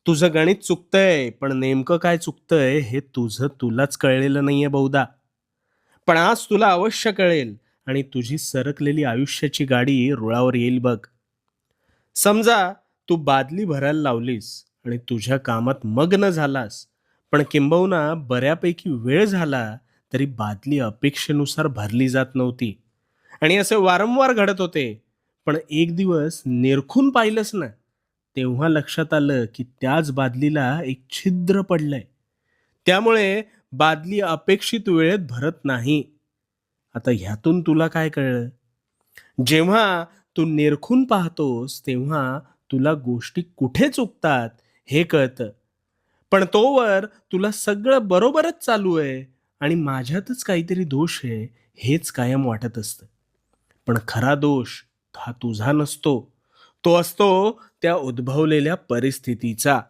तुझं गणित चुकतंय, पण नेमकं काय चुकतंय हे तुझं तुलाच कळलेलं नाहीये बहुधा. पण आज तुला अवश्य कळेल आणि तुझी सरकलेली आयुष्याची गाडी रुळावर येईल बघ. समजा तू बादली भरायला लावलीस आणि तुझ्या कामात मग्न झालास, पण किंबहुना बऱ्यापैकी वेळ झाला तरी बादली अपेक्षेनुसार भरली जात नव्हती. आणि असे वारंवार घडत होते. पण एक दिवस निरखून पाहिलंस ना, तेव्हा लक्षात आलं की त्याच बादलीला एक छिद्र पडलंय. त्यामुळे बादली अपेक्षित वेळेत भरत नाही. आता ह्यातून तुला काय कळलं? जेव्हा तू निरखून पाहतोस, तेव्हा तुला गोष्टी कुठे चुकतात हे कळतं. पण तोवर तुला सगळं बरोबरच चालू आहे आणि माझ्यातच काहीतरी दोष आहे, हेच कायम वाटत असतं. पण खरा दोष हा तुझा नसतो. तो असतो त्या उद्भवलेल्या परिस्थितीचा.